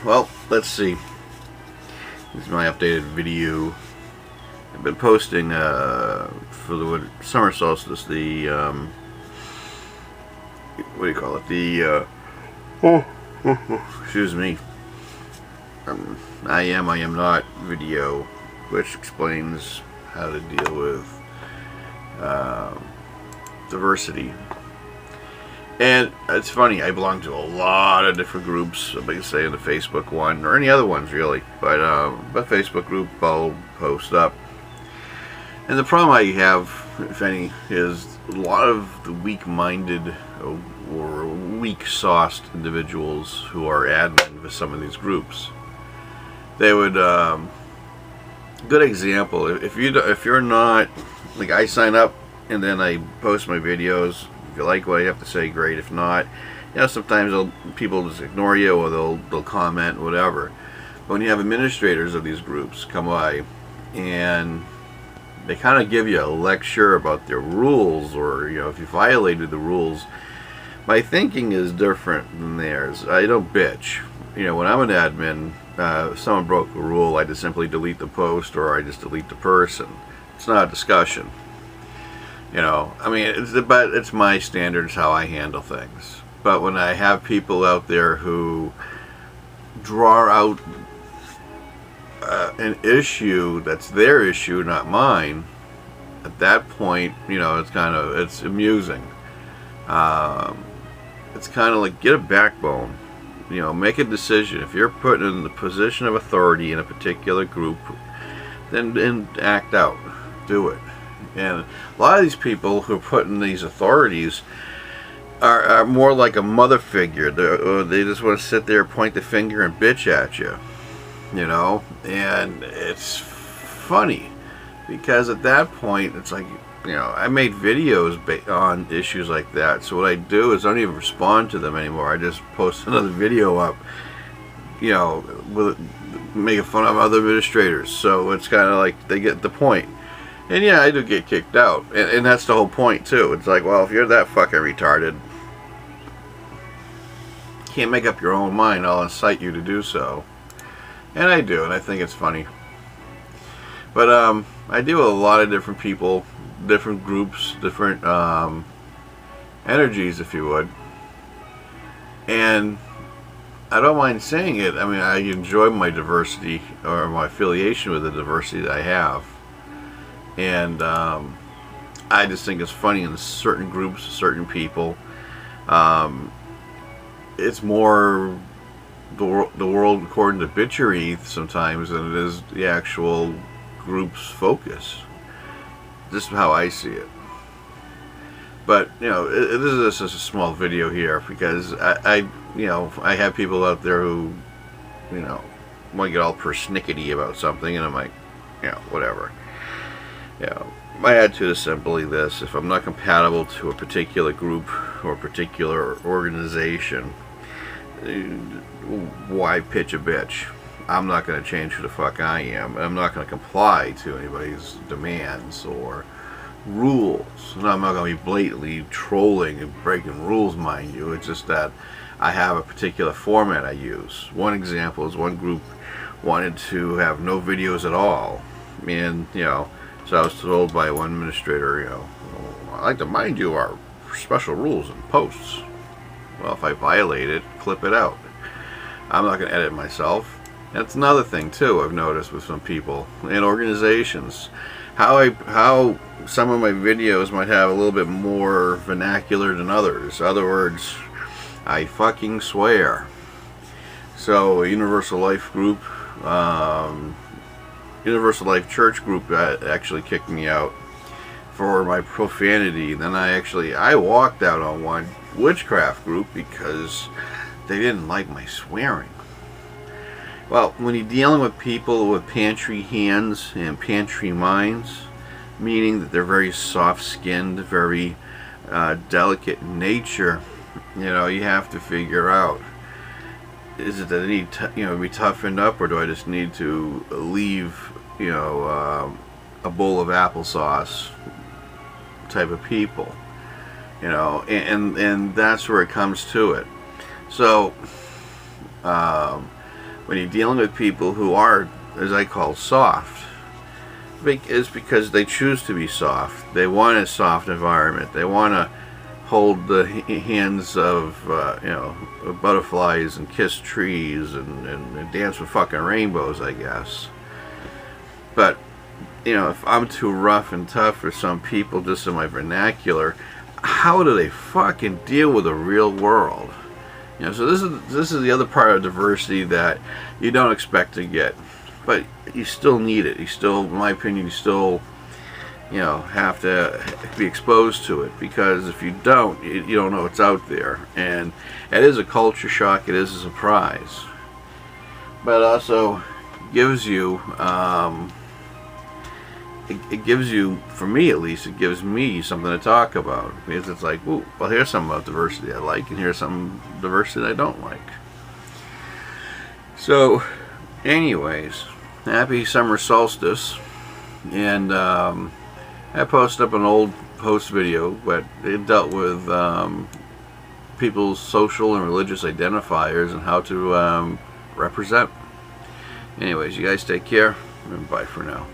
Well, let's see. This is my updated video. I've been posting for the summer solstice the what do you call it? The excuse me. I am not video, which explains how to deal with diversity. And it's funny, I belong to a lot of different groups, like I say in the Facebook one, or any other ones really, but Facebook group I'll post up. And the problem I have, if any, is a lot of the weak-minded or weak-sauced individuals who are admin for some of these groups. They would, good example, if you're not, like I sign up and then I post my videos. If you like what I have to say, great. If not, sometimes people just ignore you, or they'll comment, whatever. But when you have administrators of these groups come by, and they kind of give you a lecture about their rules, or if you violated the rules, my thinking is different than theirs. I don't bitch. When I'm an admin, if someone broke a rule, I just simply delete the post, or I just delete the person. It's not a discussion. I mean, it's my standards how I handle things. But when I have people out there who draw out an issue that's their issue, not mine, at that point, it's amusing. It's kind of like, get a backbone. Make a decision. If you're put in the position of authority in a particular group, then act out. Do it. And a lot of these people who are put in these authorities are more like a mother figure. They just want to sit there, point the finger, and bitch at you. And it's funny because at that point, it's like, I made videos on issues like that. So what I do is I don't even respond to them anymore. I just post another video up, with making fun of other administrators. So it's kind of like they get the point. And yeah, I do get kicked out. And that's the whole point, too. It's like, well, if you're that fucking retarded, can't make up your own mind, I'll incite you to do so. And I do, and I think it's funny. But I deal with a lot of different people, different groups, different energies, if you would. And I don't mind saying it. I mean, I enjoy my diversity, or my affiliation with the diversity that I have. And I just think it's funny in certain groups, certain people. It's more the world according to bitchery sometimes than it is the actual group's focus. Just how I see it. But this is just a small video here because I have people out there who want to get all persnickety about something, and I'm like, whatever. My attitude is simply this: if I'm not compatible to a particular group or a particular organization, why pitch a bitch? I'm not going to change who the fuck I am. I'm not going to comply to anybody's demands or rules. And I'm not going to be blatantly trolling and breaking rules, mind you. It's just that I have a particular format I use. One example is one group wanted to have no videos at all. And, so I was told by one administrator, I'd like to mind you our special rules and posts. Well, if I violate it, clip it out. I'm not going to edit myself. That's another thing too I've noticed with some people and organizations. How some of my videos might have a little bit more vernacular than others. In other words, I fucking swear. So a Universal Life group, Universal Life Church group actually kicked me out for my profanity. Then I walked out on one witchcraft group because they didn't like my swearing. Well, when you're dealing with people with pantry hands and pantry minds, meaning that they're very soft-skinned, very delicate in nature, you have to figure out, is it that I need to be toughened up, or do I just need to leave a bowl of applesauce type of people? And that's where it comes to it. So when you're dealing with people who are, as I call, soft, is because they choose to be soft. They want a soft environment. They want to hold the hands of butterflies and kiss trees and dance with fucking rainbows, I guess. But if I'm too rough and tough for some people, just in my vernacular, how do they fucking deal with the real world? So this is the other part of diversity that you don't expect to get, but you still need it. You still, in my opinion, you still have to be exposed to it, because if you don't, you don't know what's out there. And it is a culture shock. It is a surprise, but also gives you it gives you, for me at least, it gives me something to talk about, because it's like, ooh, well, here's some about diversity I like, and here's some diversity I don't like. So anyways, happy summer solstice. And I posted up an old post video, but it dealt with people's social and religious identifiers and how to represent. Anyways, you guys take care, and bye for now.